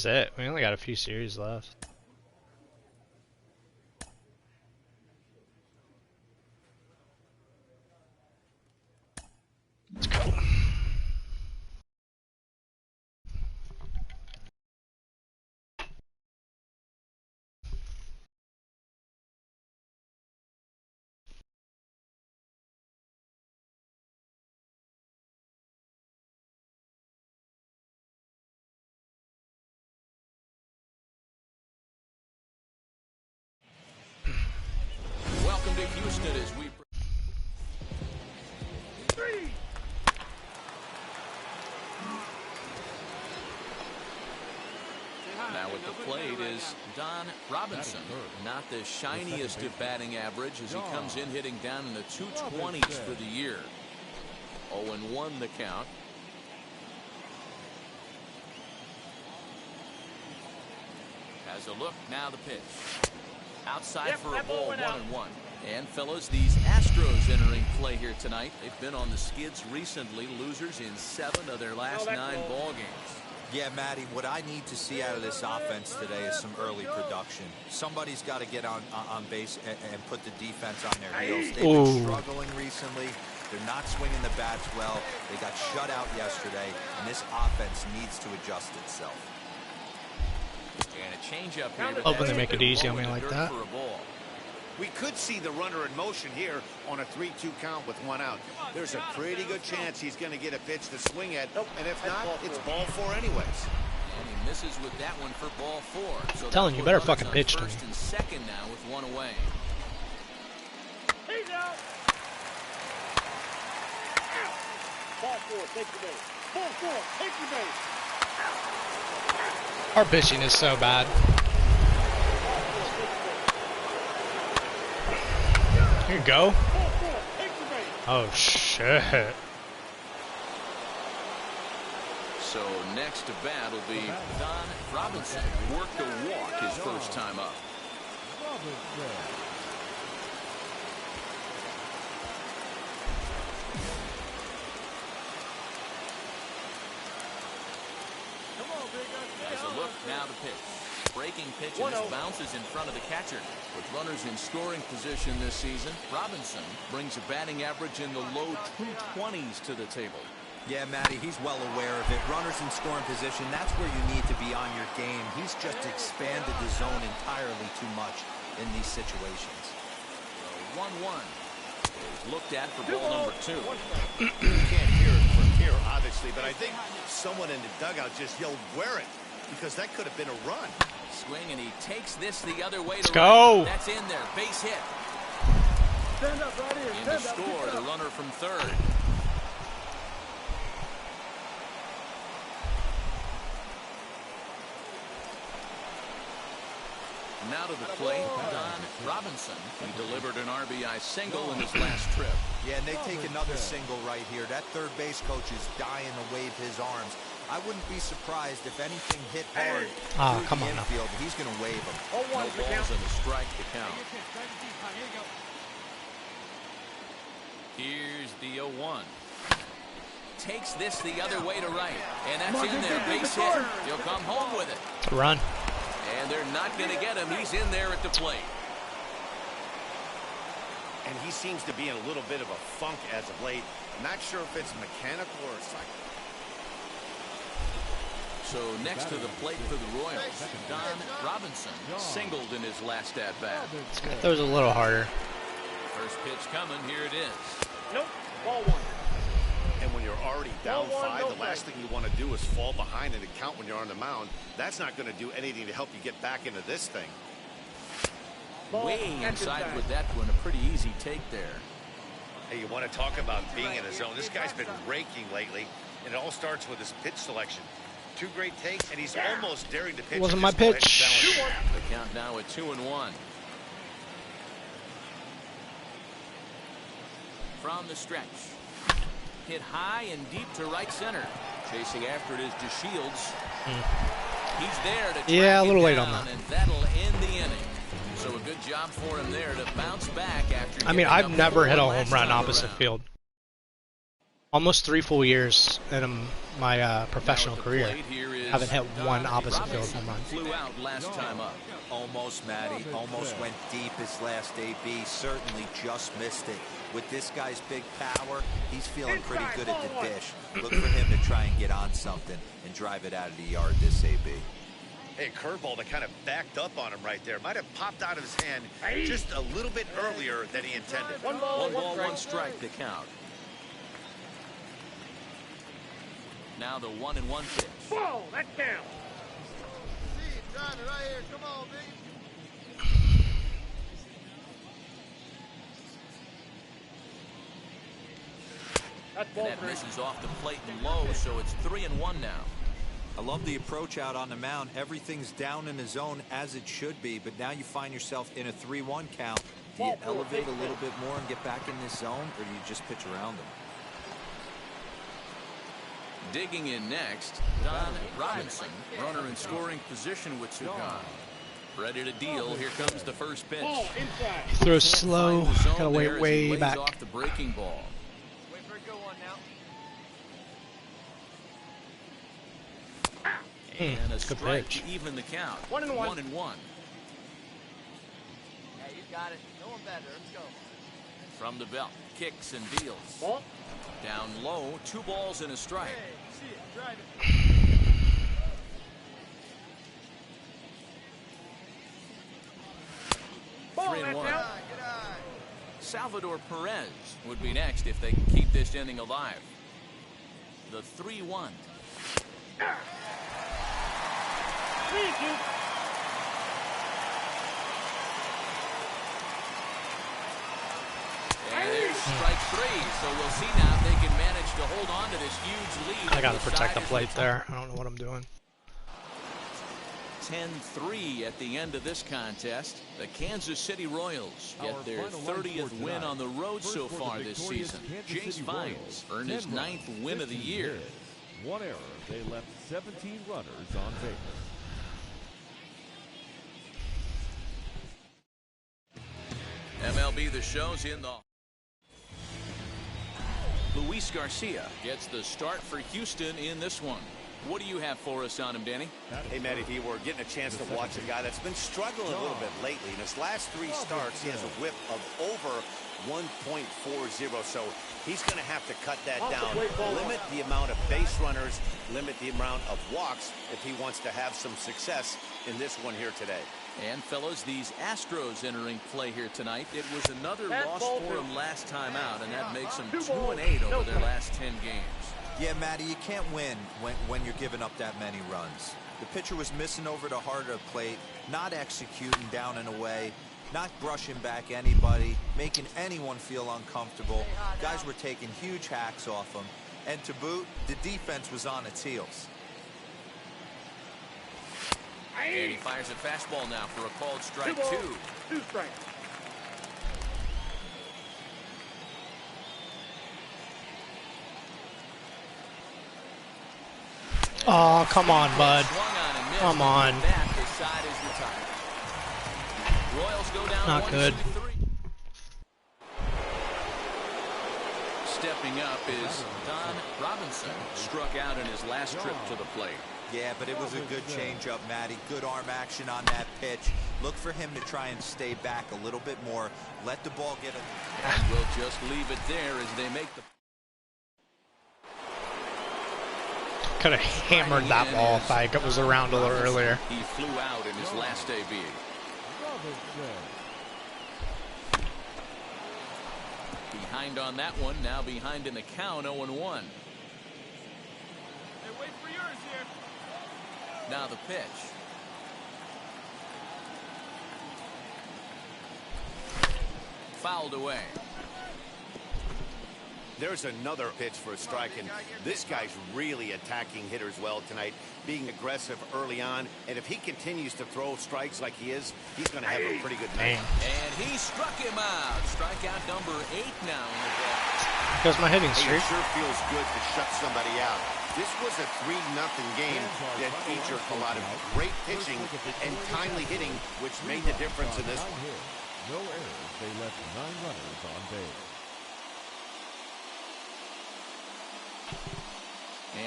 That's it. We only got a few series left. Let's go. Welcome to Houston as we... Now at the plate is Don Robinson. Not the shiniest of batting average as he comes in hitting down in the 220s for the year. 0-1 the count. Has a look, now the pitch. Outside for a ball, 1-1. And fellas, these Astros entering play here tonight. They've been on the skids recently, losers in 7 of their last 9 ball games. Yeah, Matty, what I need to see out of this offense today is some early production. Somebody's got to get on base and put the defense on their heels. They've been struggling recently. They're not swinging the bats well. They got shut out yesterday, and this offense needs to adjust itself. And a changeup here. Hoping they make it easy on me like that. We could see the runner in motion here on a 3-2 count with 1 out. There's a pretty good chance he's going to get a pitch to swing at, and if not, it's ball 4 anyways. And he misses with that one for ball 4. So I'm telling you, better fucking pitch to me. First and second now with 1 away. He's out. Ball 4, take the base. Ball 4, take the base. Our pitching is so bad. Here you go. Oh shit. So next to bat will be Don Robinson. Worked a walk his first time up. As a look, now the pitch. Breaking pitch and this bounces in front of the catcher. With runners in scoring position this season, Robinson brings a batting average in the low 220s to the table. Yeah, Matty, he's well aware of it. Runners in scoring position, that's where you need to be on your game. He's just expanded the zone entirely too much in these situations. 1-1 is looked at for ball number 2. You can't hear it from here, obviously, but I think someone in the dugout just yelled, "Wear it," because that could have been a run. Swing, and he takes this the other way. Let's go. That's in there. Base hit. Stand up right here. In the score, the runner from third. Now to the plate, Don Robinson. He delivered an RBI single in his last trip. Yeah, and they take another single right here. That third base coach is dying to wave his arms. I wouldn't be surprised if anything hit hard come through on the infield. He's going to wave them. No balls and a strike to count. Here's the 0-1. Takes this the other way to right. And that's in there. Base hit. He'll come home with it. It's a run. And they're not going to get him. He's in there at the plate. And he seems to be in a little bit of a funk as of late. Not sure if it's mechanical or psychic. So next to the plate for the Royals, Don Robinson singled in his last at-bat. That was a little harder. First pitch coming. Here it is. Nope. Ball 1. And when you're already down 5, the last thing you want to do is fall behind in the count when you're on the mound. That's not going to do anything to help you get back into this thing. Way inside with that one. A pretty easy take there. Hey, you want to talk about being in a zone. This guy's been raking lately, and it all starts with his pitch selection. 2 great takes, and he's almost daring to pitch. It wasn't my pitch. The count now at 2-1. From the stretch. Hit high and deep to right center. Chasing after it is DeShields. He's there to a little late on that. And that'll end the inning. So a good job for him there to bounce back after. I mean, I've never hit a home run opposite field. Almost 3 full years in my professional career. Haven't hit one opposite field home run. Flew out last time up. Almost, Matty. Almost went deep his last AB. Certainly just missed it. With this guy's big power, he's feeling pretty good at the dish. Look for him to try and get on something and drive it out of the yard this AB. Hey, curveball that kind of backed up on him right there. Might have popped out of his hand just a little bit earlier than he intended. One ball, one strike to count. Now the 1-1 pitch. Ball, that counts. Driving right here. Come on, baby. And that misses off the plate and low, so it's 3-1 now. I love the approach out on the mound. Everything's down in the zone as it should be, but now you find yourself in a 3-1 count. Do you elevate a little bit more and get back in this zone, or do you just pitch around them? Digging in next, Don Robinson, runner in scoring position with 2 gone. Ready to deal. Here comes the first pitch. He throws slow. Gotta wait way back. Off the breaking ball. Wait for a good one now. And a Good strike pitch. to even the count. 1-1. 1-1. Yeah, you got it. No one better. Let's go. From the belt, kicks and deals. Ball. Down low, 2 balls and a strike. Hey, see it. Drive it. 3-1. Salvador Perez would be next if they can keep this inning alive. The 3-1. And there's strike 3. So we'll see now if they can manage to hold on to this huge lead. I gotta protect the plate there. I don't know what I'm doing. 10-3 at the end of this contest. The Kansas City Royals get their 30th win on the road so far this season. Jace Vines earned his 9th win of the year. One error. They left 17 runners on base. MLB The Show's in the... Luis Garcia gets the start for Houston in this one. What do you have for us on him, Danny? Hey, Matty V, we're getting a chance to watch a guy that's been struggling a little bit lately. In his last 3 starts, he has a whip of over 1.40, so he's going to have to cut that down. Limit the amount of base runners, limit the amount of walks if he wants to have some success in this one here today. And, fellas, these Astros entering play here tonight. It was another loss for them last time out, and that makes them 2-8 over their last 10 games. Yeah, Matty, you can't win when you're giving up that many runs. The pitcher was missing over the heart of the plate, not executing down and away, not brushing back anybody, making anyone feel uncomfortable. Guys were taking huge hacks off him. And to boot, the defense was on its heels. And he fires a fastball now for a called strike 2. 2 strikes. Oh, come on, bud. Come on. Not good. Stepping up is Don Robinson. Struck out in his last trip to the plate. Yeah, but it was a good changeup, Matty. Good arm action on that pitch. Look for him to try and stay back a little bit more. Let the ball get it. And we'll just leave it there as they make the... Could have hammered that ball if I was around a little earlier. He flew out in his last AB. Behind on that one, now behind in the count, 0-1. Hey, wait for yours here. Now the pitch. Fouled away. There's another pitch for a strike, and this guy's really attacking hitters well tonight, being aggressive early on, and if he continues to throw strikes like he is, he's going to have a pretty good night. And he struck him out. Strikeout number 8 now in the ball. Goes my hitting Hey, streak. it sure feels good to shut somebody out. This was a 3-0 game that featured a lot of great pitching and timely hitting, which made the difference in this one. No errors. They left 9 runners on base.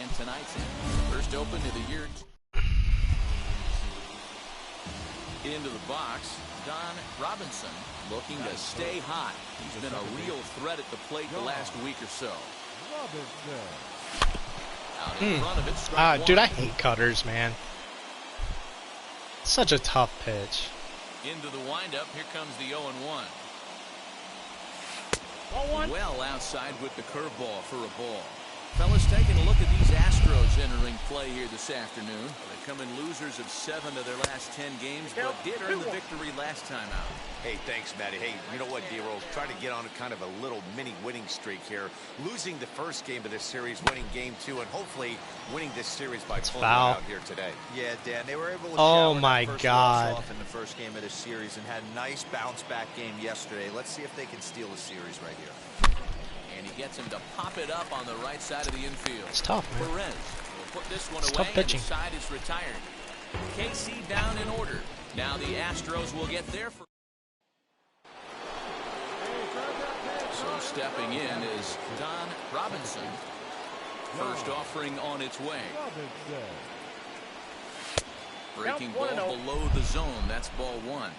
And tonight's first open of the year. Into the box, Don Robinson looking to stay hot. He's been a real threat at the plate the last week or so. Out in front of it, strike one. Dude, I hate cutters, man. Such a tough pitch. Into the windup, here comes the 0-1. Well outside with the curveball for a ball. Fellas, taking a look at these Astros entering play here this afternoon. They come in losers of 7 of their last 10 games, but did earn the victory last time out. Hey, thanks, Matty. Hey, you know what, D-Roll? Try to get on kind of a little mini winning streak here. Losing the first game of this series, winning game 2, and hopefully winning this series by pulling it out here today. Yeah, Dan, they were able to oh shower my that first God. loss off in the first game of this series and had a nice bounce-back game yesterday. Let's see if they can steal the series right here. And he gets him to pop it up on the right side of the infield. It's tough, man. Perez will put this one It's away, tough pitching. and the side is retired. KC down in order. Now the Astros will get their first. So stepping in is Don Robinson. First offering on its way. Breaking ball below the zone. That's ball 1.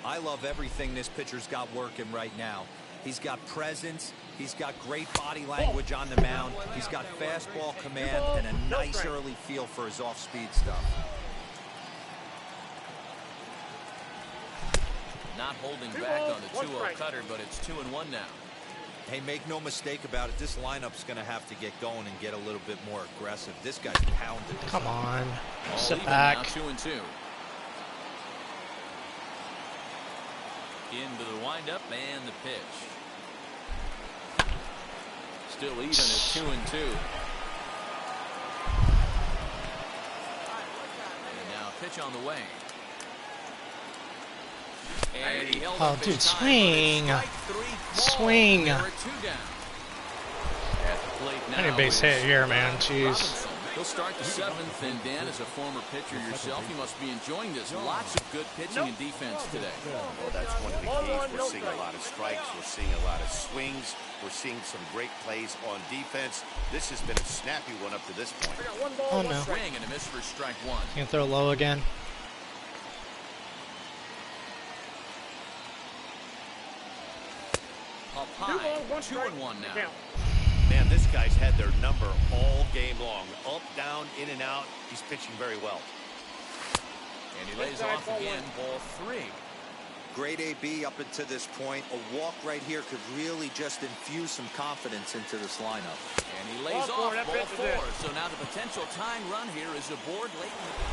I love everything this pitcher's got working right now. He's got presence. He's got great body language on the mound. He's got fastball command and a nice early feel for his off-speed stuff. Not holding back on the 2-0 cutter, but it's 2-1 now. Hey, make no mistake about it. This lineup's going to have to get going and get a little bit more aggressive. This guy's pounding. Come on. All Sit even back. now, 2-2. Into the windup and the pitch. Still even at 2-2. And now a pitch on the way. And he held up dude, his time, swing. but it's strike 3 call. Swing. There are 2 down. At the plate now I need a base hit is here, man. Jeez. Robinson. He'll start the 7th, and Dan, as a former pitcher yourself, you must be enjoying this. Lots of good pitching and defense today. Well, that's one of the keys. We're seeing a lot of strikes. We're seeing a lot of swings. We're seeing some great plays on defense. This has been a snappy one up to this point. Oh no. Swing and a miss for strike 1. Can't throw low again. Up high, 2-1 now. Man, this guy's had their number all game long. Up, down, in and out. He's pitching very well. And he lays off again, ball 3. Great AB up until this point. A walk right here could really just infuse some confidence into this lineup. And he lays off, ball 4. So now the potential tying run here is aboard late in the...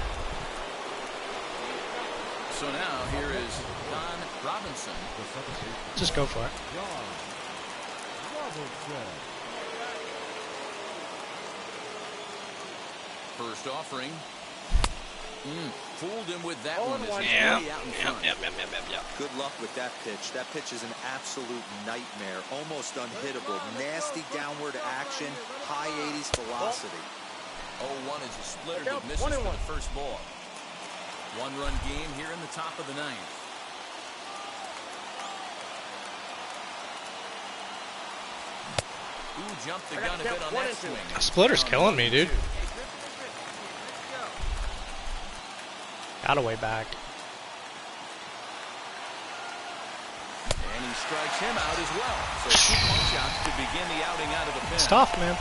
So now here is Don Robinson. Just go for it. First offering. Fooled him with that one as he's Yeah. way out in front. Good luck with that pitch. That pitch is an absolute nightmare. Almost unhittable. Nasty downward action. High 80s velocity. 0-1 is a splitter that misses for the first ball. 1-run game here in the top of the 9th. Ooh, jumped the gun a bit on that swing. Splitter's killing me, dude. Got a way back. And he strikes him out as well. So 2 punch-outs to begin the outing out of the pen. It's tough, man.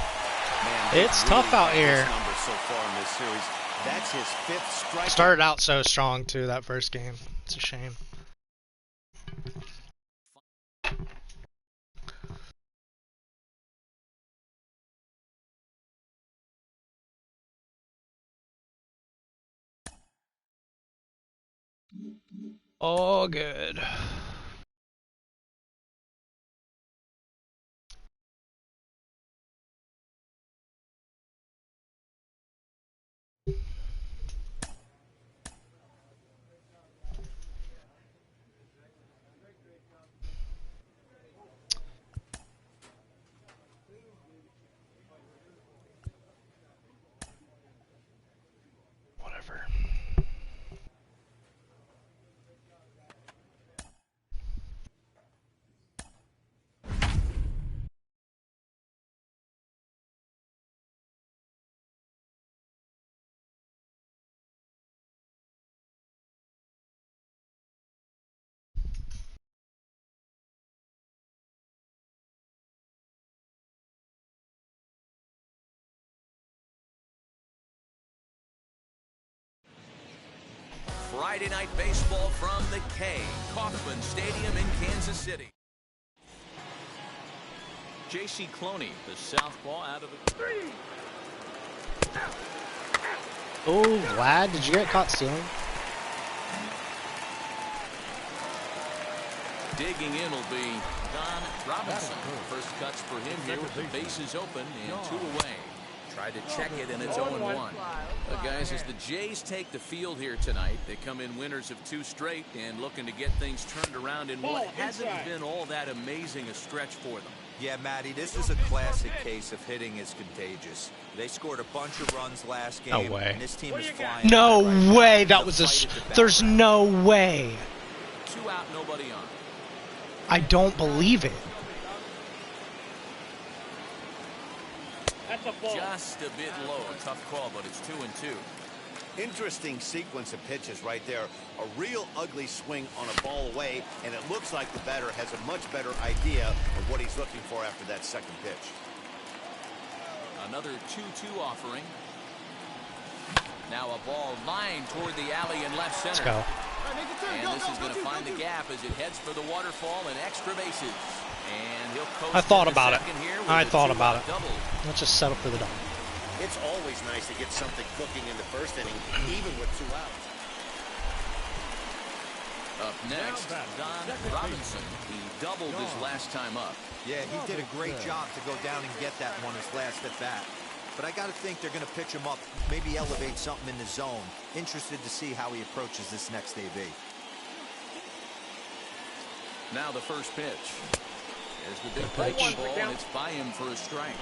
It's really tough out had this here. number so far in this series. That's his 5th strike. Started out so strong, too, that first game. It's a shame. All good. Whatever. Friday Night Baseball from the K. Kauffman Stadium in Kansas City. J.C. Cloney, the southpaw out of the... Oh, Vlad, did you get caught stealing? Digging in will be Don Robinson. First cuts for him here with the bases open and 2 away. Tried to check it, and it's 0-1. Guys, as the Jays take the field here tonight, they come in winners of 2 straight and looking to get things turned around in what hasn't been all that amazing a stretch for them. Yeah, Matty, this is a classic case of hitting is contagious. They scored a bunch of runs last game. No way. And this team is flying. No way. That was a... There's no way. 2 out, nobody on. I don't believe it. Just a bit low. Tough call, but it's 2-2. Interesting sequence of pitches right there. A real ugly swing on a ball away, and it looks like the batter has a much better idea of what he's looking for after that second pitch. Another 2-2 offering. Now a ball lined toward the alley in left center. Let's go. And this is going to find the gap as it heads for the waterfall and extra bases. And he'll coast I thought about it. I it. thought about it. Let's just settle for the double. It's always nice to get something cooking in the first inning, even with 2 outs. Up next, Don Robinson. He doubled his last time up. Yeah, he did a great job to go down and get that one his last at bat. But I got to think they're going to pitch him up, maybe elevate something in the zone. Interested to see how he approaches this next AB. Now the first pitch. There's the big breaking ball, and it's by him for a strike.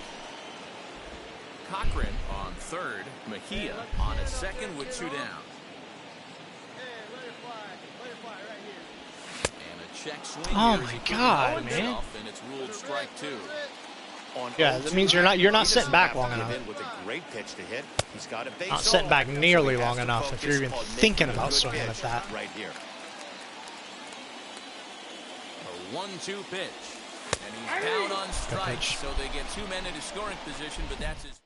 Cochran on third. Mejia on a second with 2 down. And a check swing. Oh my God, man! And it's ruled strike 2. Yeah, that means you're not sitting back long enough. With a great pitch to hit. He's got a base Not sitting back nearly long enough if you're even thinking about swinging at that. Right here. A 1-2 pitch. And he's down on strikes, so they get 2 men into scoring position, but that's his.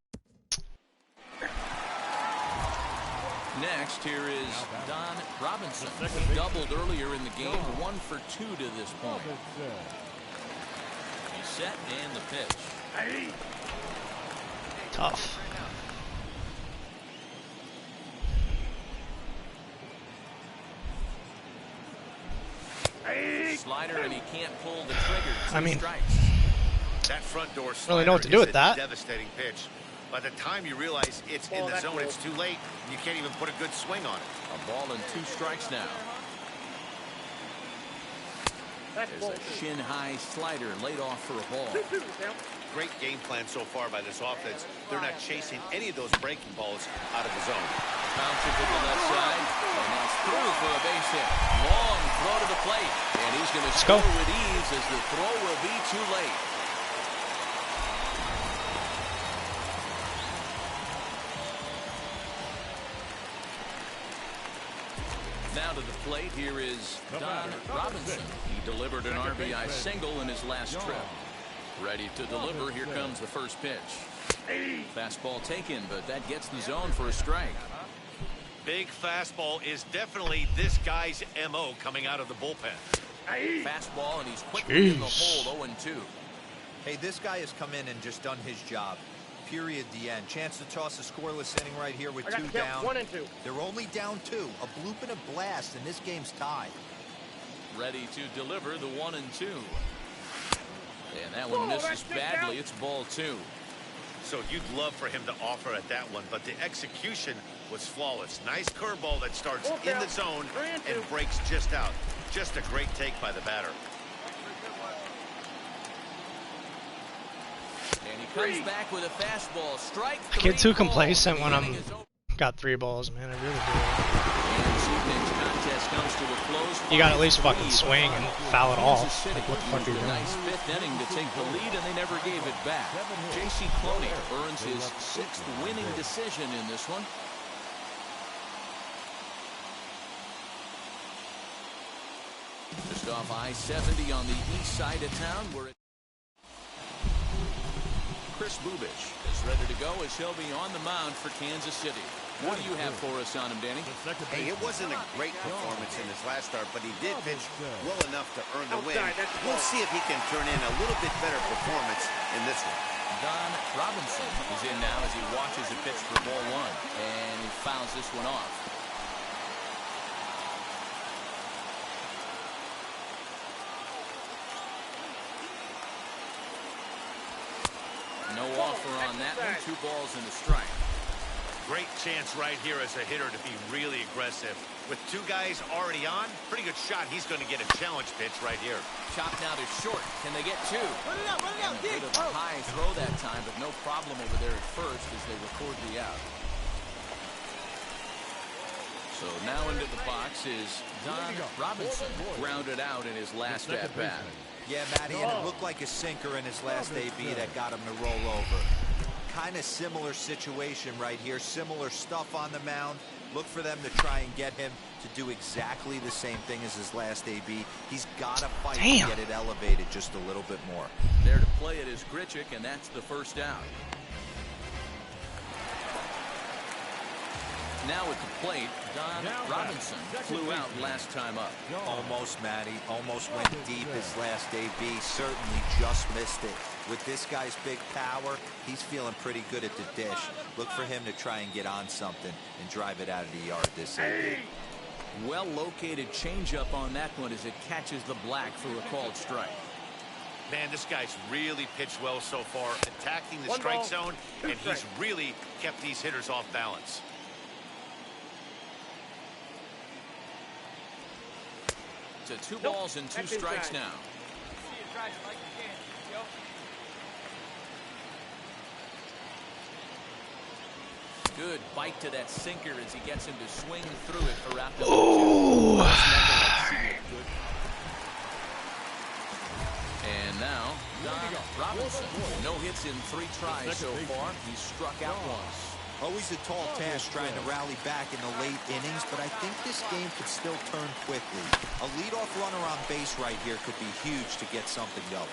Next, here is Don Robinson. He doubled earlier in the game, 1 for 2 to this point. He's set, and the pitch. Tough. Slider, and he can't pull the trigger. 2 I mean, strikes. That front door I don't really know what to do with that. Devastating pitch. By the time you realize it's in the zone, it's too late. You can't even put a good swing on it. A ball and 2 strikes now. There's a shin-high slider laid off for a ball. Great game plan so far by this offense. They're not chasing any of those breaking balls out of the zone. Bounce it to the left side, and that's through for a base hit. Long throw to the plate, and he's going to score with ease as the throw will be too late. Now to the plate, here is Don Robinson. He delivered an RBI single in his last trip. Ready to deliver, here comes the first pitch. Fastball taken, but that gets the zone for a strike. Big fastball is definitely this guy's MO coming out of the bullpen. Fastball, and he's quickly in the hole, 0-2. Hey, this guy has come in and just done his job. Period, the end. Chance to toss a scoreless inning right here with 2 down. 1 and 2. They're only down 2. A bloop and a blast, and this game's tied. Ready to deliver the 1-2. And that one misses badly. It's ball 2. So you'd love for him to offer at that one, but the execution was flawless. Nice curveball that starts in the zone and breaks just out. Just a great take by the batter. And he comes back with a fastball. Strike 3. I get too complacent when I'm got 3 balls, man. I really And this evening's contest comes to a close. do. You got to at least fucking swing and foul it off. Like, what the fuck are you A doing? nice 5th inning to take the lead, and they never gave it back. J.C. Cloney earns his 6th winning decision in this one. Just off I-70 on the east side of town, where Chris Bubich is ready to go as he'll be on the mound for Kansas City. What do you have for us on him, Danny? Hey, it wasn't a great performance in his last start, but he did pitch well enough to earn the win. We'll see if he can turn in a little bit better performance in this one. Don Robinson is in now as he watches the pitch for ball one, and he fouls this one off. No offer on that one. 2 balls and a strike. Great chance right here as a hitter to be really aggressive. With 2 guys already on, pretty good shot. He's going to get a challenge pitch right here. Chopped now to short. Can they get 2? Run it out, a bit of a high throw that time, but no problem over there at first as they record the out. So now into the box is Don Robinson, grounded out in his last at-bat. Yeah, Matty, and it looked like a sinker in his last AB that got him to roll over. Kind of similar situation right here. Similar stuff on the mound. Look for them to try and get him to do exactly the same thing as his last AB. He's got to fight to get it elevated just a little bit more. There to play it is Grichuk, and that's the first out. Now at the plate, Don Robinson flew out last time up. Almost, Matty. Almost went deep his last AB. Certainly just missed it. With this guy's big power, he's feeling pretty good at the dish. Look for him to try and get on something and drive it out of the yard this AB. Well-located changeup on that one as it catches the black for a called strike. Man, this guy's really pitched well so far, attacking the strike zone, and he's really kept these hitters off balance. It's 2 balls and 2 strikes now. Good bite to that sinker as he gets him to swing through it for out. Oh! And now, Don Robinson. No hits in 3 tries so far. He's struck out once. Always a tall task trying to rally back in the late innings, but I think this game could still turn quickly. A leadoff runner on base right here could be huge to get something going.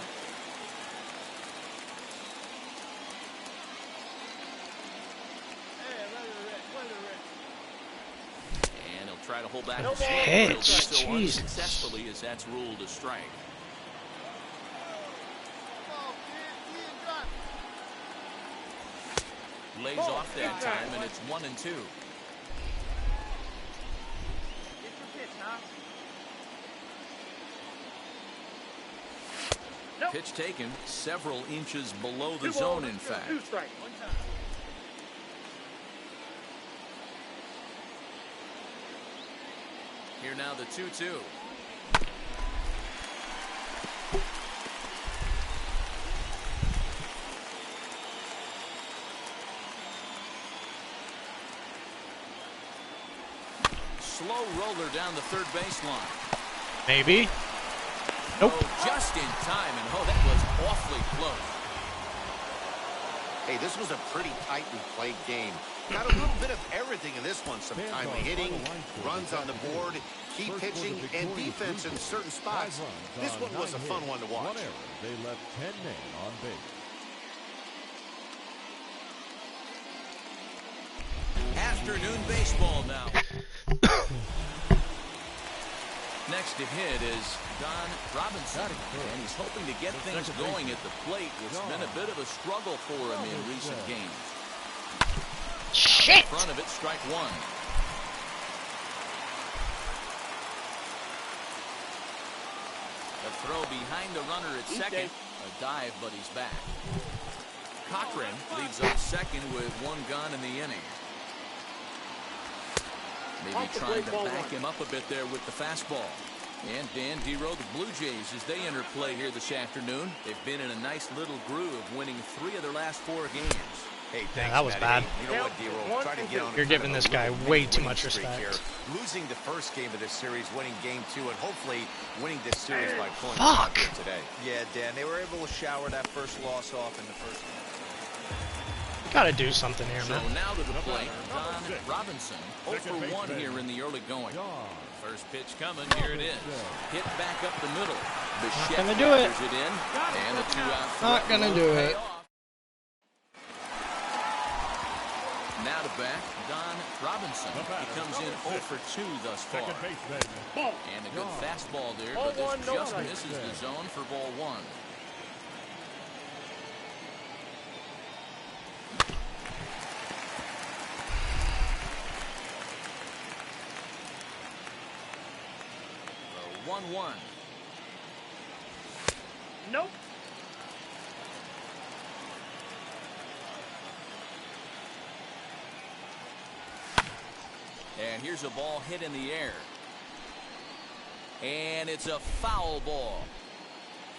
And he'll try to hold back the swing. So unsuccessfully as that's ruled a strike. Lays off that time, and it's 1-2. Pitch taken several inches below the zone, in fact. Here now the 2-2. Slow roller down the third baseline. Maybe. Nope. Oh, just in time, and that was awfully close. Hey, this was a pretty tightly played game. Got a little bit of everything in this one. Some timely hitting, runs on the board, key pitching, and defense in certain spots. This one was a fun one to watch. They left 10 men on base. Afternoon baseball now. Next to hit is Don Robinson, and he's hoping to get things going at the plate. It's been a bit of a struggle for him in recent games. Shit! In front of it, strike 1. A throw behind the runner at second. A dive, but he's back. Cochran leads off second with 1 gone in the inning. Maybe trying to back him up a bit there with the fastball. And Dan Dero, the Blue Jays, as they enter play here this afternoon, they've been in a nice little groove, winning 3 of their last 4 games. Hey, thanks, yeah, that was Matty. bad. You know what, Dero? Try to get on. You're giving this guy way too much respect. Here. Losing the first game of this series, winning game 2, and hopefully winning this series by points today. Yeah, Dan, they were able to shower that first loss off in the first game. Gotta do something here, So man. now to the plate, Don Robinson, 0 for 1 here in the early going. First pitch coming, here it is. Hit back up the middle. Not gonna do it. It in, and a 2-out. Not gonna do it. Now to bat, Don Robinson, he comes in 0 for 2 thus far. And a good fastball there, but this just misses the zone for ball 1. The 1-1. Nope. And here's a ball hit in the air. And it's a foul ball.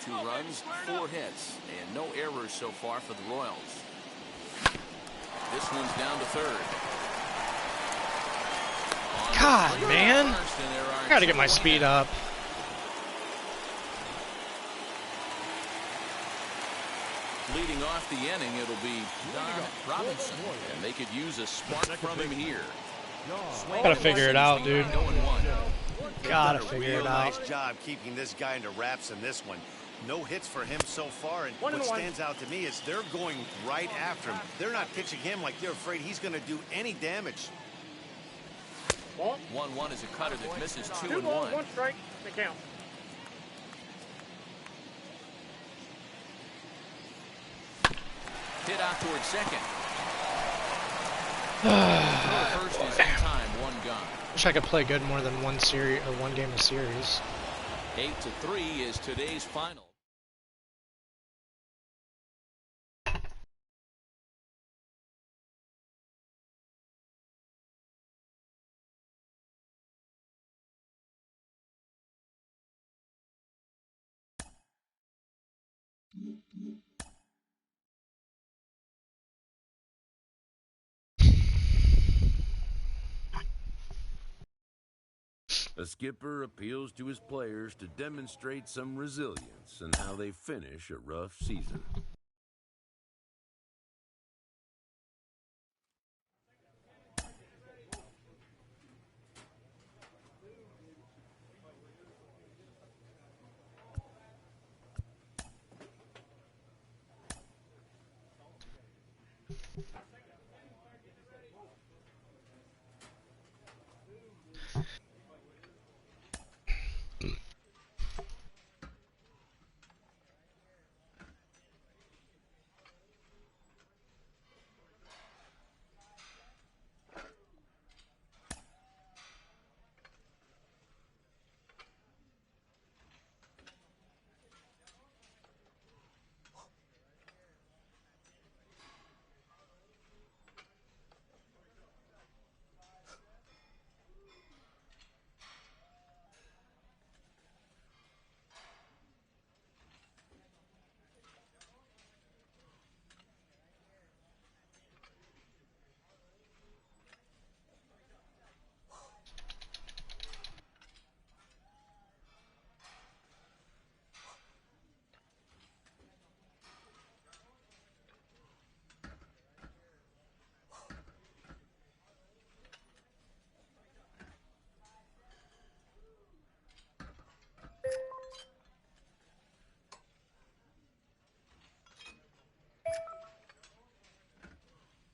2 runs, 4 hits, and no errors so far for the Royals. This one's down to third. God, man. I gotta get my speed up. Leading off the inning, it'll be Don Robinson, and they could use a spark from him here. Gotta figure it out, dude. Gotta figure it out. Nice job keeping this guy into wraps in this one. No hits for him so far, and what stands out to me is they're going right after him. They're not pitching him like they're afraid he's going to do any damage. 1-1 is a cutter that misses 2 2 and balls, 1. 1 strike. The count. Hit out towards second. First is in time, 1 gone. Wish I could play good more than one series or one game of series. 8-3 is today's final. A skipper appeals to his players to demonstrate some resilience in how they finish a rough season.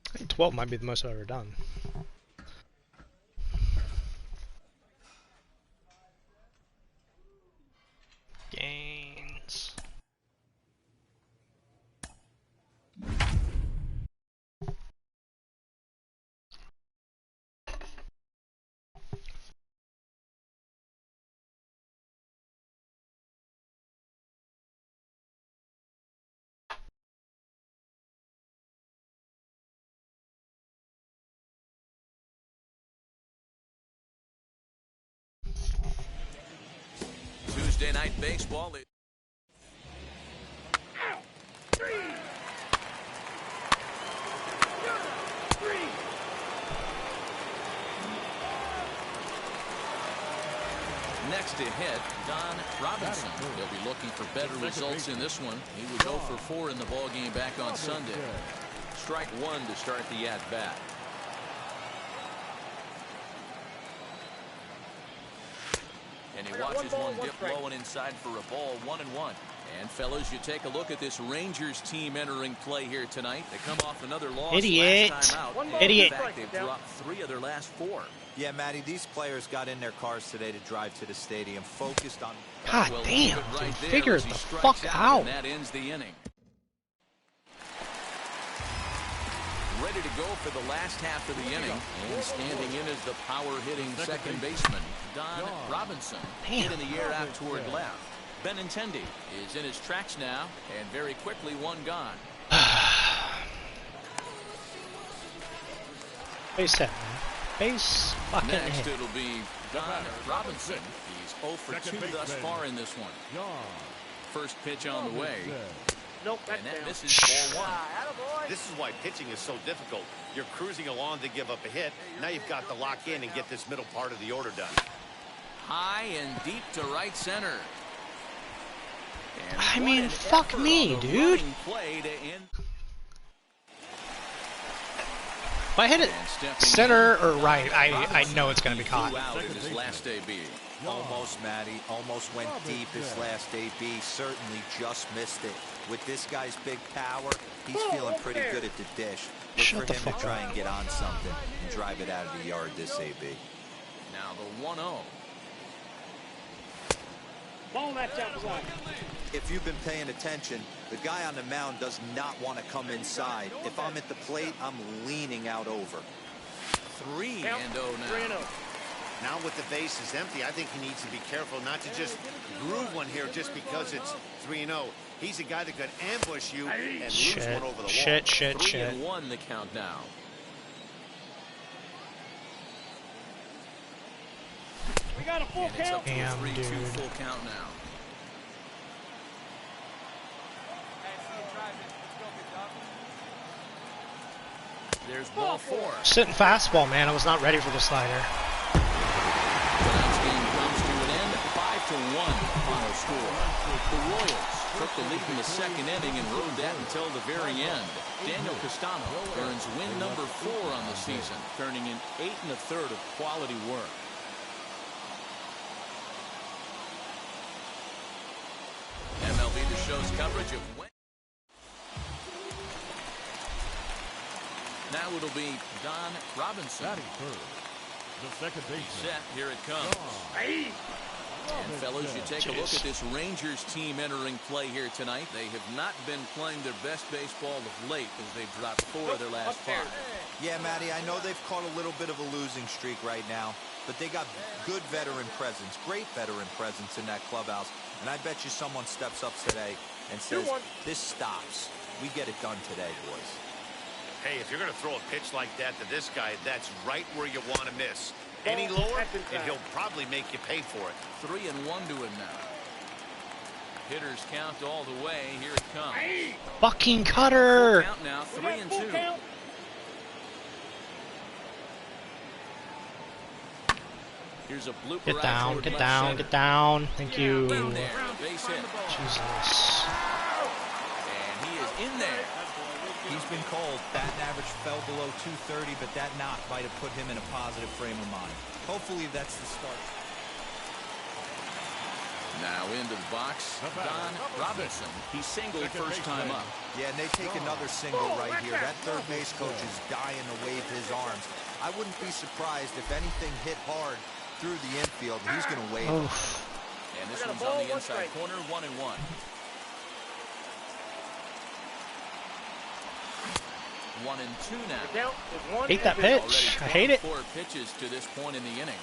I think 12 might be the most I've ever done. Gains. Tuesday night baseball. Next to hit, Don Robinson. They'll be looking for better results in this one. He was 0 for 4 in the ballgame back on Sunday. Strike 1 to start the at-bat. And he watches one dip low and inside for a ball, 1-1. And fellas, you take a look at this Rangers team entering play here tonight. They come off another loss Idiot. last time out. Idiot. In fact, they've dropped 3 of their last 4. Yeah, Matty, these players got in their cars today to drive to the stadium, focused on... God Well, damn, right dude, there figure as the he fuck strikes out. And that ends the inning. Ready to go for the last half of the inning. And standing in is the power-hitting second baseman, Don Robinson. Hit in the air out toward left. Benintendi is in his tracks now, and very quickly one gone. Base hit, man. Base fucking Next, hit. it'll be Don Robinson. He's 0 for 2 thus far in this one. First pitch on the way. Nope, that's And that down. misses ball 1. This is why pitching is so difficult. You're cruising along to give up a hit. Now you've got to lock in and get this middle part of the order done. High and deep to right center. And I what mean, an fuck effort me, on the dude. running play to end. If I hit it And stepping center in, or right, I Robinson, know it's going to be he caught. flew out in his last AB. Almost, Matty. Almost went deep his last AB. Certainly just missed it. With this guy's big power, he's feeling pretty good at the dish. Look Shut for the him fuck to try up. and get on something and drive it out of the yard this AB. Now the 1-0. Ball that's outside. If you've been paying attention, the guy on the mound does not want to come inside. If I'm at the plate, I'm leaning out over. 3-0 Count. now. 3-0. Now with the base is empty, I think he needs to be careful not to just groove one here just because it's 3-0. He's a guy that could ambush you and lose Shit, one over the wall. shit, shit, 3-1 the count now. We got a full And it's up count. to a Damn, 3-2 dude. full count now. There's ball 4. Sitting fastball, man. I was not ready for the slider. Tonight's game comes to an end, 5-1 final score. The Royals took the lead in the second inning and rode that until the very end. Daniel Castano earns win number 4 on the season, turning in 8 1/3 of quality work. MLB The Show's coverage of when. Now it'll be Don Robinson. The second He's baseman. set. Here it comes. And fellas, you take a look at this Rangers team entering play here tonight. They have not been playing their best baseball of late as they've dropped 4 of their last 5. Yeah, Matty, I know they've caught a little bit of a losing streak right now, but they got good veteran presence, great veteran presence in that clubhouse. And I bet you someone steps up today and says, this stops. We get it done today, boys. Hey, if you're going to throw a pitch like that to this guy, that's right where you want to miss. Any lower, and he'll probably make you pay for it. 3-1 to him now. Hitters count all the way. Here it comes. Fucking Full cutter. count now, We got full 3-2. count. Here's a blooper Get out down, toward get left down, center. get down. Thank you. In there, base hit. Jesus. And he is in there. He's been cold. Batting average fell below 230, but that knock might have put him in a positive frame of mind. Hopefully that's the start. Now into the box, Don Robinson. He singled first time up. Yeah, and they take another single right here. That third base coach is dying to wave his arms. I wouldn't be surprised if anything hit hard through the infield. He's going to wave. Oof. And this one's on the inside corner, 1-1. 1-2 now. Count is 1. Hate that and 0. pitch. I hate it. 4 pitches to this point in the inning.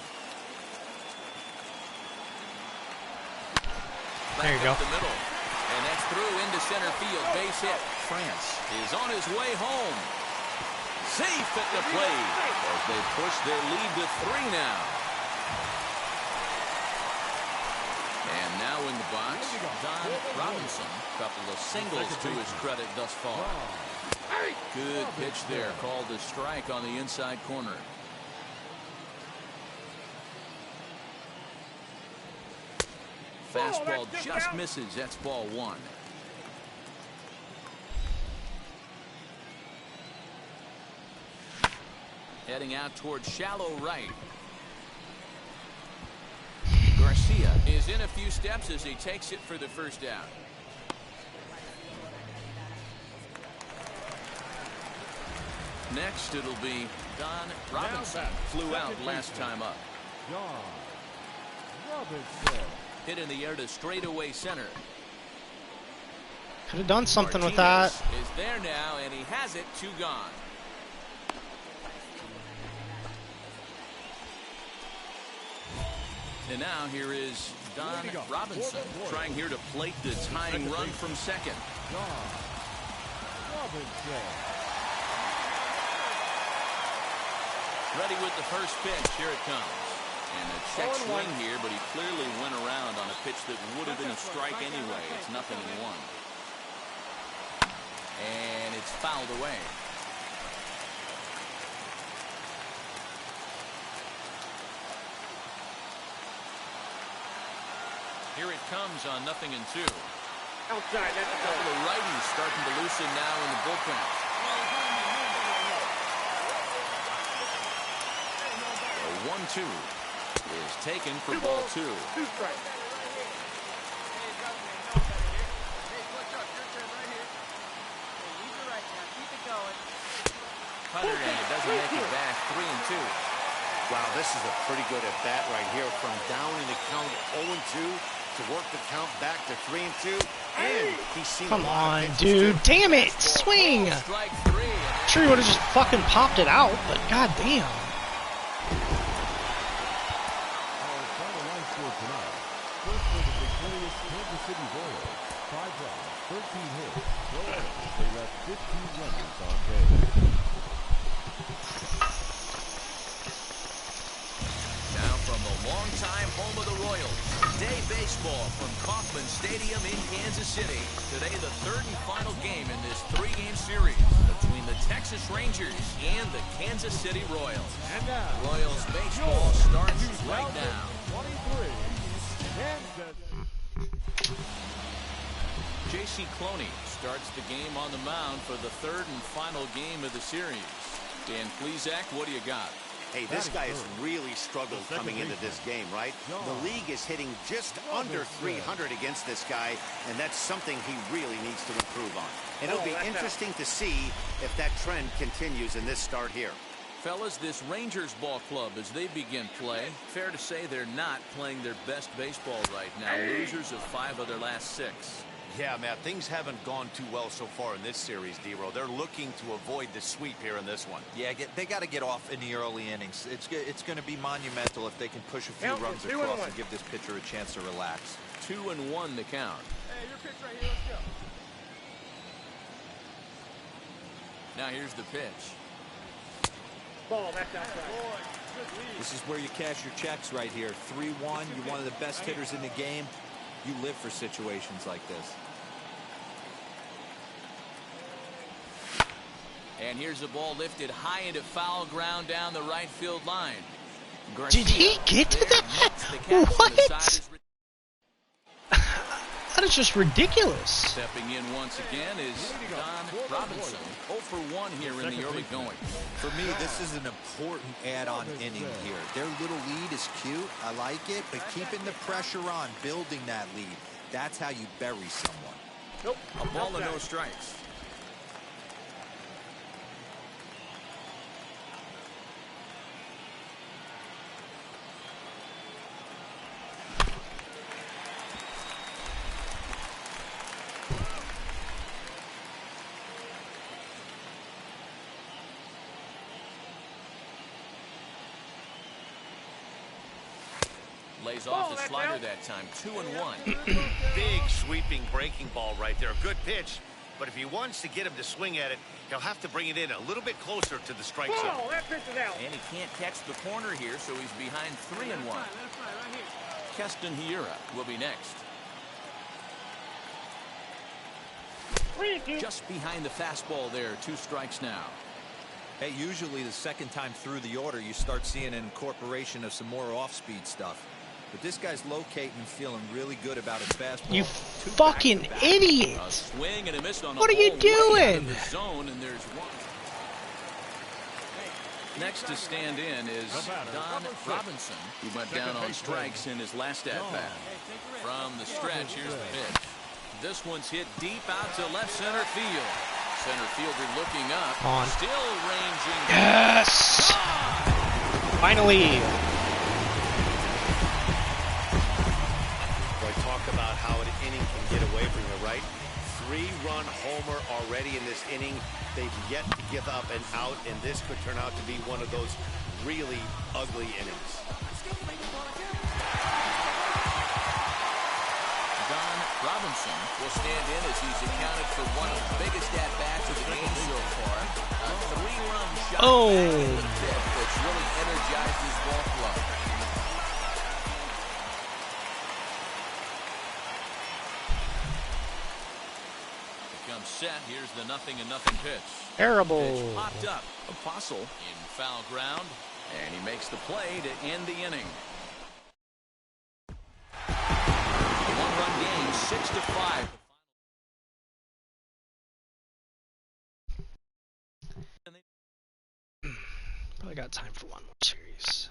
There you go. Back up the middle. And that's through into center field. Base hit. France is on his way home. Safe at the plate as they push their lead to 3 now. And now in the box, Don Robinson. Couple of singles to his credit thus far. Good pitch there, called a strike on the inside corner. Fastball just misses. That's ball 1. Heading out towards shallow right. Garcia is in a few steps as he takes it for the first out. Next, it'll be Don Robinson. Flew out last time up. Don Robinson. Hit in the air to straightaway center. Could have done something with Martinez that. is there now, and he has it. 2 gone. And now here is Don Robinson trying here to plate the tying run from second. Don Robinson. Ready with the first pitch. Here it comes. And a check swing here, but he clearly went around on a pitch that would have been a strike anyway. It's 0-1. And it's fouled away. Here it comes on 0-2. Outside, that's A couple of righties starting to loosen now in the bullpen. The 1-2 is taken for ball 2. 2 strikes. Cutter, and it doesn't make it back. 3-2. Wow, this is a pretty good at bat right here. From down in the count 0-2 to work the count back to 3-2. And he's seen Come on, dude. Damn it. Swing. Strike 3. Sure, he would have just fucking popped it out, but goddamn. Our final line score tonight. First for the victorious Kansas City Royals. 5 runs, 13 hits. They left 15 runners on base. Now from the longtime home of the Royals, day baseball from Kauffman Stadium in Kansas City. Today, the third and final game in this 3-game series between the Texas Rangers and the Kansas City Royals. And now, Royals baseball starts right now. 23, Kansas. J.C. Cloney starts the game on the mound for the third and final game of the series. Dan Plesac, what do you got? Hey, this guy has really struggled coming into this game, right? The league is hitting just under 300 against this guy, and that's something he really needs to improve on. And it'll be interesting to see if that trend continues in this start here. Fellas, this Rangers ball club, as they begin play, fair to say they're not playing their best baseball right now. Losers of 5 of their last 6. Yeah, Matt, things haven't gone too well so far in this series, D-Row. They're looking to avoid the sweep here in this one. Yeah, they got to get off in the early innings. It's going to be monumental if they can push a few runs across and give this pitcher a chance to relax. 2-1 the count. Hey, your pitch right here. Let's go. Now here's the pitch. Ball, that's outside. This is where you cash your checks right here. 3-1. You're one of the best hitters in the game. You live for situations like this. And here's the ball lifted high into foul ground down the right field line. Did he get to that? What? That is just ridiculous. Stepping in once again is Don Robinson. 0 for 1 here in the early going. For me, this is an important add-on inning here. Their little lead is cute. I like it, but keeping the pressure on, building that lead, that's how you bury someone. Nope. A ball and no strikes. Lays off the slider that time. 2-1. Big sweeping breaking ball right there. Good pitch. But if he wants to get him to swing at it, he'll have to bring it in a little bit closer to the strike zone. Ball, that pitch is out. And he can't catch the corner here, so he's behind 3-1. Keston Hiura will be next. 3-2. Just behind the fastball there. 2 strikes now. Hey, usually the second time through the order, you start seeing an incorporation of some more off-speed stuff. But this guy's locating and feeling really good about his fastball. You fucking idiot! A swing and a miss on the What are you ball way out doing? of the zone, and there's 1. Next to stand in is Don Robinson, who went down on strikes in his last at-bat. From the stretch, here's the pitch. This one's hit deep out to left center field. Center fielder looking up. On. Still ranging. Yes! Finally! Boy, talk about how an inning can get away from you, right? 3-run homer already in this inning. They've yet to give up an out, and this could turn out to be one of those really ugly innings. Don Robinson will stand in as he's accounted for one of the biggest at-bats of the game so far. A 3-run shot back in the fifth that's really energized his ball club. Becomes set. Here's the 0-0 pitch. Terrible. Pitch popped up. Apostle in foul ground, and he makes the play to end the inning. A 1-run game, 6-5. Probably got time for one more series.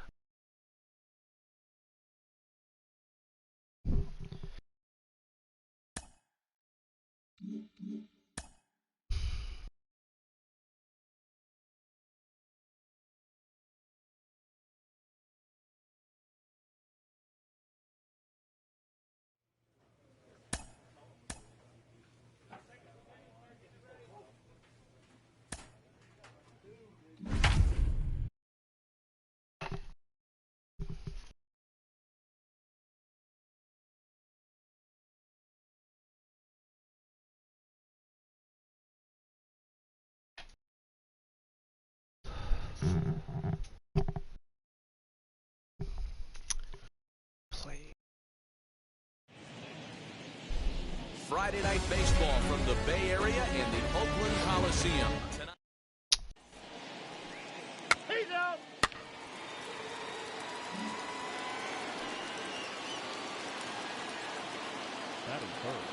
Play. Friday night baseball from the Bay Area and the Oakland Coliseum. Tonight. He's out. Batting first,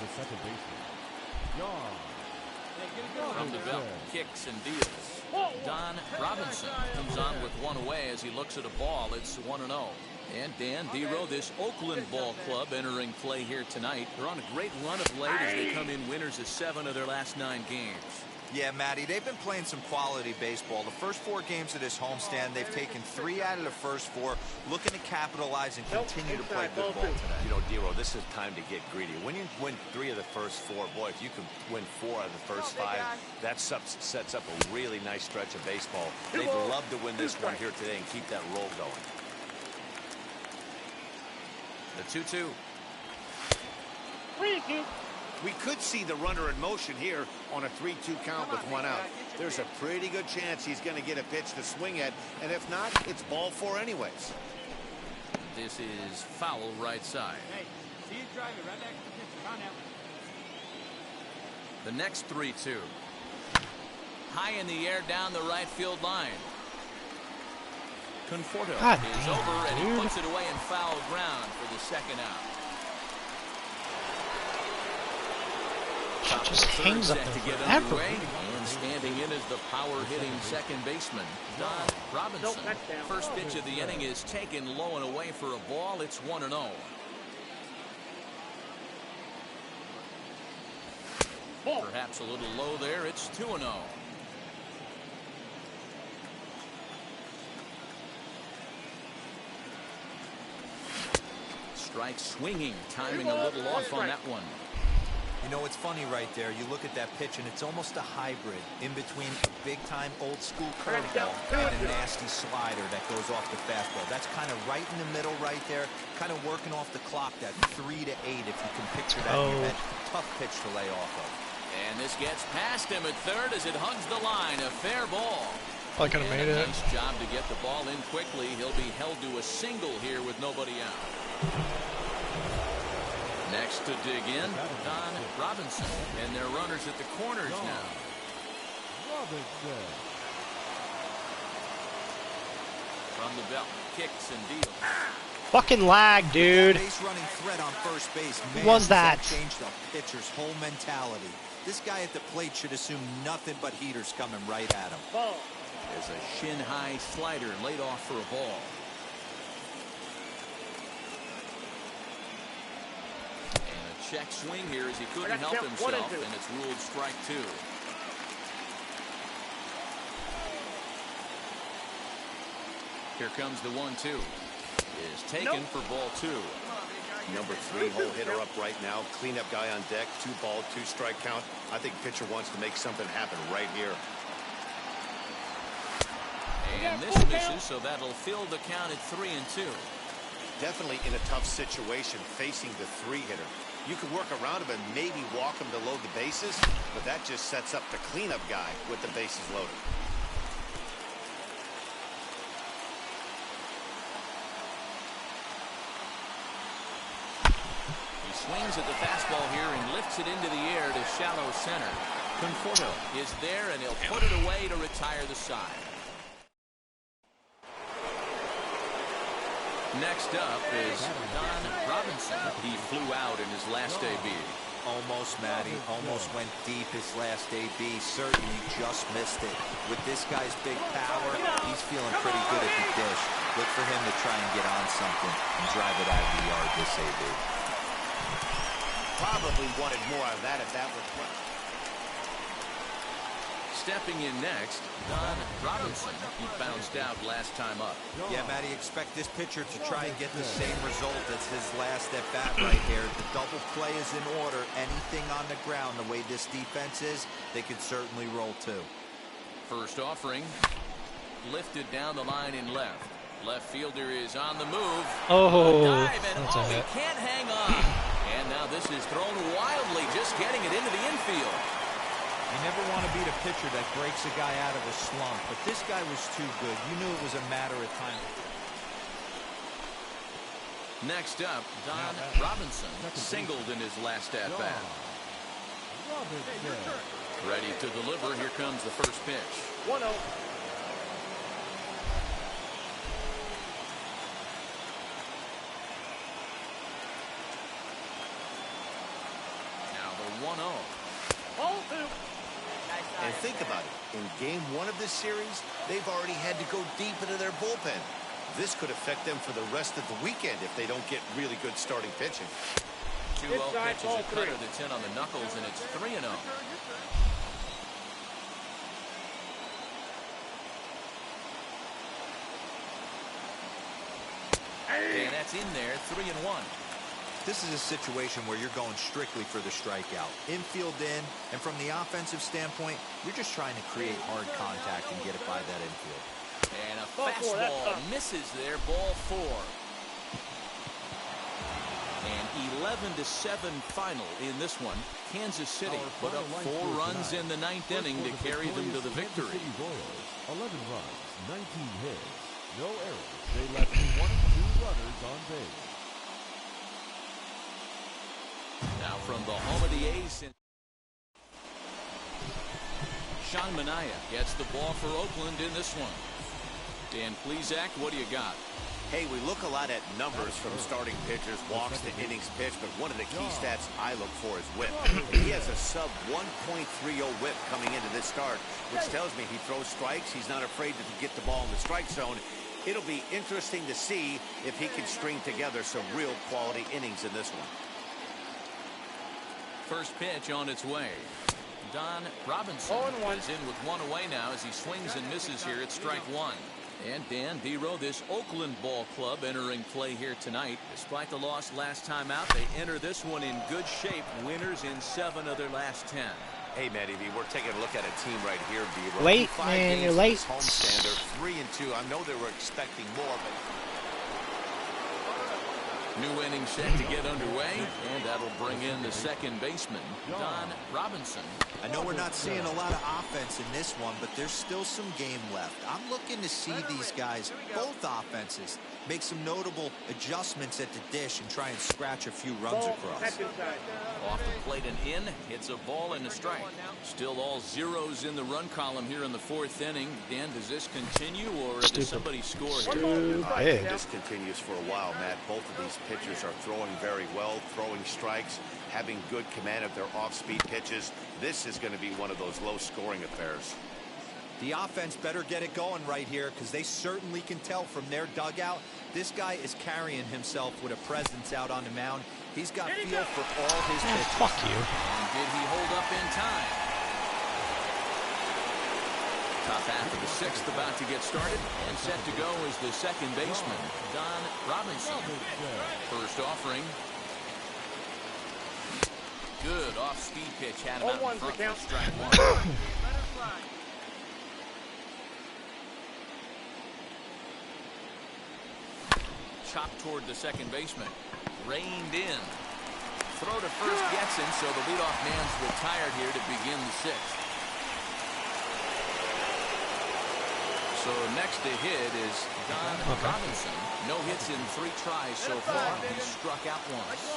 the second baseman, John. From the belt, kicks and deals. Don Robinson comes on with one away as he looks at a ball. It's 1-0. And Dan Dero, this Oakland ball club entering play here tonight. They're on a great run of late as they come in winners of 7 of their last 9 games. Yeah, Matty, they've been playing some quality baseball. The first 4 games of this homestand, they've taken 3 out of the first 4, looking to capitalize and continue to play good ball today. You know, Dero, this is time to get greedy. When you win 3 of the first 4, boy, if you can win 4 out of the first 5, that sets up a really nice stretch of baseball. They'd love to win this one here today and keep that roll going. The 2-2. We could see the runner in motion here on a 3-2 count with 1 out. There's a pretty good chance he's going to get a pitch to swing at, and if not, it's ball 4 anyways. This is foul right side. Hey, see you driving right back to the pitcher. Count out. The next 3-2. High in the air down the right field line. Conforto is over, and he puts it away in foul ground for the second out. Just hangs up there forever. And standing in is the power-hitting second baseman, Don Robinson. First pitch of the inning is taken low and away for a ball. It's 1-0. Perhaps a little low there. It's 2-0. Strike swinging, timing a little off on that one. You know, it's funny right there. You look at that pitch, and it's almost a hybrid in between a big-time old-school curveball and a nasty slider that goes off the fastball. That's kind of right in the middle right there, kind of working off the clock, that 3 to 8, if you can picture that in your head. Tough pitch to lay off of. And this gets past him at third as it hugs the line. A fair ball. I could have made it. Nice job to get the ball in quickly. He'll be held to a single here with nobody out. Next to dig in, Don Robinson. And their runners at the corners now. From the belt, kicks and deals. Fucking lag, dude. Base running threat on first base. Man, What was that? Changed the pitcher's whole mentality. This guy at the plate should assume nothing but heaters coming right at him. There's a shin-high slider laid off for a ball. And a check swing here as he couldn't help himself, and it's ruled strike 2. Here comes the 1-2. Is taken for ball 2. Number 3 hole hitter up right now. Cleanup guy on deck. 2 ball, 2 strike count. I think pitcher wants to make something happen right here. And this misses, so that'll fill the count at 3-2. Definitely in a tough situation facing the 3-hitter. You can work around him and maybe walk him to load the bases, but that just sets up the cleanup guy with the bases loaded. He swings at the fastball here and lifts it into the air to shallow center. Conforto is there, and he'll put it away to retire the side. Next up is Don Robinson. He flew out in his last AB. Almost, Matty. Almost went deep his last AB. Certainly just missed it. With this guy's big power, he's feeling pretty good at the dish. Look for him to try and get on something and drive it out of the yard this AB. Probably wanted more out of that if that was what. Stepping in next, Don Robinson. He bounced out last time up. Yeah, Matty, expect this pitcher to try and get the same result as his last at-bat right here. The double play is in order. Anything on the ground, the way this defense is, they could certainly roll too. First offering, lifted down the line in left. Left fielder is on the move. Oh, dive, and that's a he hit. can't hang on. And now this is thrown wildly, just getting it into the infield. You never want to be the pitcher that breaks a guy out of a slump, but this guy was too good. You knew it was a matter of time. Next up, Don Robinson, singled in his last at-bat. Ready to deliver. Here comes the first pitch. 1-0. Now the 1-0. Ball 2. And think about it. In game 1 of this series, they've already had to go deep into their bullpen. This could affect them for the rest of the weekend if they don't get really good starting pitching. 2-0 pitches a cutter that's in on the knuckles, and it's 3-0. And that's in there, 3-1. This is a situation where you're going strictly for the strikeout. Infield in, and from the offensive standpoint, you're just trying to create hard contact and get it by that infield. And a fastball misses there, ball 4. And 11-7 final in this one. Kansas City put up 4 runs in the 9th inning to carry them to the victory. 11 runs, 19 hits, no errors. They left 1 and 2 runners on base. Now from the home of the A's, Sean Manaea gets the ball for Oakland in this one. Dan Plesac, what do you got? Hey, we look a lot at numbers from starting pitchers, walks to innings pitched, but one of the key stats I look for is whip. He has a sub 1.30 whip coming into this start, which tells me he throws strikes. He's not afraid to get the ball in the strike zone. It'll be interesting to see if he can string together some real quality innings in this one. First pitch on its way. Don Robinson is in with 1 away now as he swings and misses here at strike 1. And Dan Vero, this Oakland ball club entering play here tonight. Despite the loss last time out, they enter this one in good shape. Winners in 7 of their last 10. Hey, Matty V, we're taking a look at a team right here, Vero. Late, 5 man, games you're late. Homestand, they're 3-2. I know they were expecting more, but new inning set to get underway, and that'll bring in the second baseman, Don Robinson. I know we're not seeing a lot of offense in this one, but there's still some game left. I'm looking to see these guys, both offenses, make some notable adjustments at the dish and try and scratch a few runs across. Off the plate and in, hits a ball and a strike. Still all zeros in the run column here in the 4th inning. Dan, does this continue, or does somebody score here? I think this continues for a while, Matt. Both of these pitchers are throwing very well, throwing strikes, having good command of their off-speed pitches. This is going to be one of those low-scoring affairs. The offense better get it going right here, because they certainly can tell from their dugout this guy is carrying himself with a presence out on the mound. He's got feel for all his pitches. Fuck you. And did he hold up in time? Top half of the sixth about to get started, and set to go is the second baseman, Don Robinson. First offering. Good off-speed pitch, had him out in front for strike one. Chopped toward the second baseman. Reined in. Throw to first gets him, so the leadoff man's retired here to begin the sixth. So next to hit is Don Robinson. No hits in 3 tries so far. He struck out once.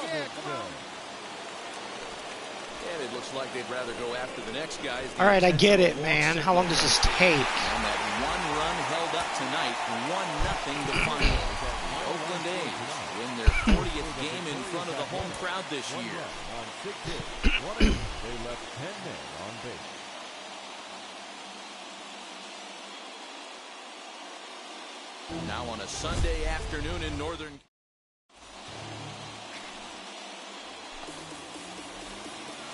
And it looks like they'd rather go after the next guy. All right, I get it, man. How long does this take? And that one run held up tonight, 1-0 the final. The Oakland A's win their 40th game in front of the home crowd this year. On 6 hits, 1 inning, they left 10 men on base. Now on a Sunday afternoon in Northern.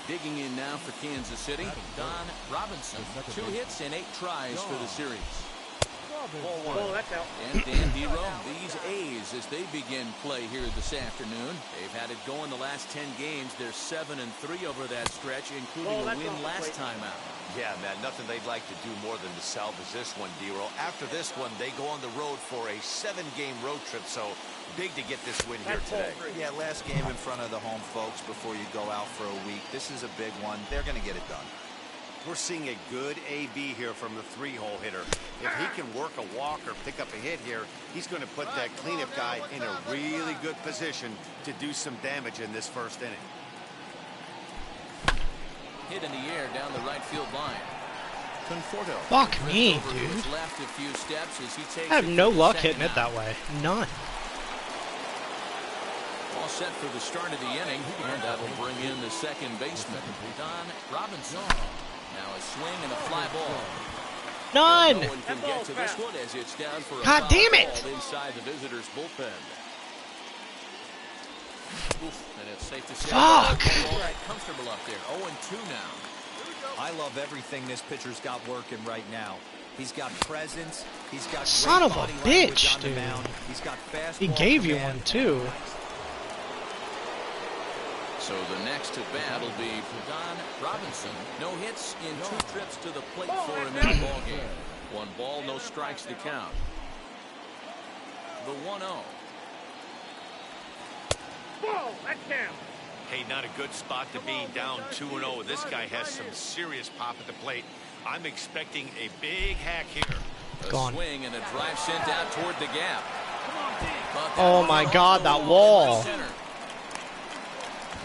Digging in now for Kansas City, Don Robinson. 2 hits and 8 tries for the series. Oh, that's out. And Dan Dero, these A's, as they begin play here this afternoon. They've had it going the last 10 games. They're 7-3 over that stretch, including a win last time out. Yeah, man, nothing they'd like to do more than to salvage this one, Dero. After this one, they go on the road for a 7-game road trip, so big to get this win here today. Yeah, last game in front of the home folks before you go out for a week. This is a big one. They're going to get it done. We're seeing a good AB here from the 3-hole hitter. If he can work a walk or pick up a hit here, he's going to put that cleanup guy in a really good position to do some damage in this first inning. Hit in the air down the right field line. Conforto. Fuck me, dude. Left a few steps as he takes I have no luck hitting it that way. None. All set for the start of the inning, and that will bring in the second baseman, Don Robinson. Now a swing and a fly ball. None. No one can get to this one as it's down for a God damn it! ball inside the visitors' bullpen. Oof, and it's safe to say Fuck! Comfortable up there. 0-2 now. I love everything this pitcher's got working right now. He's got presence. He's got Son great of a body language bitch, on the dude. mound. He's got fast. He gave you one too. So the next at bat will be Don Robinson. No hits in 2 trips to the plate for him in the ball game. 1 ball, no strikes to count. The 1-0. Whoa, that's down. Hey, not a good spot to be down 2-0. This guy has some serious pop at the plate. I'm expecting a big hack here. A Gone. swing and a drive sent out toward the gap. Oh my God, that wall.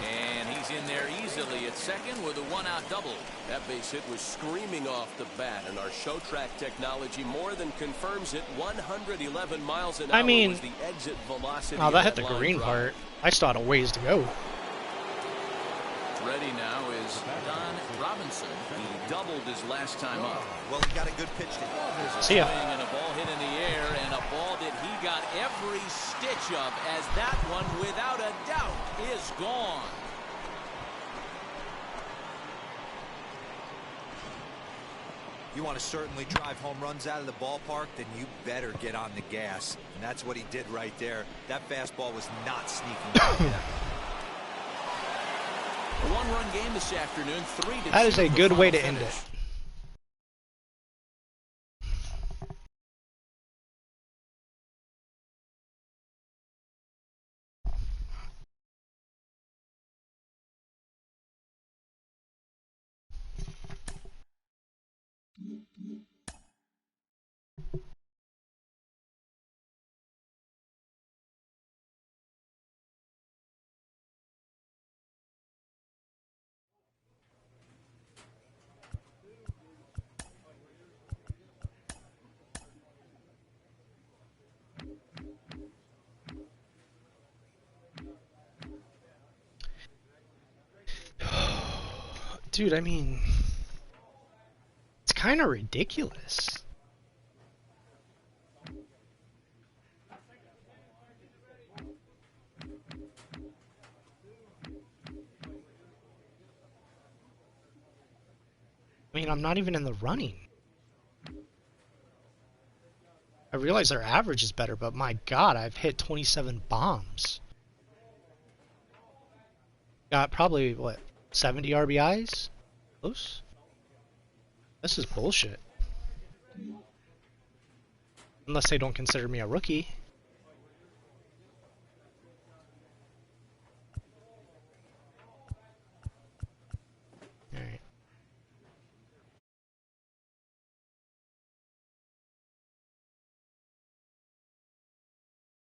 And he's in there easily at second with a 1-out double. That base hit was screaming off the bat, and our show track technology more than confirms it. 111 miles an hour I mean, was the exit velocity. oh, that hit of the line green drive. part. I still had a ways to go. Ready now is Don Robinson. He doubled his last time up. Well, he got a good pitch to See ya. Swing and a ball hit in the air, and a ball that he got every stitch of, as that one, without a doubt, is gone. You want to certainly drive home runs out of the ballpark, then you better get on the gas. And that's what he did right there. That fastball was not sneaking down. A 1-run game this afternoon. 3-2. That is a the good way final to end finish. it. Dude, I mean, it's kind of ridiculous. I mean, I'm not even in the running. I realize their average is better, but my god, I've hit 27 bombs. Got probably, what, 70 RBIs? Close? This is bullshit. Unless they don't consider me a rookie.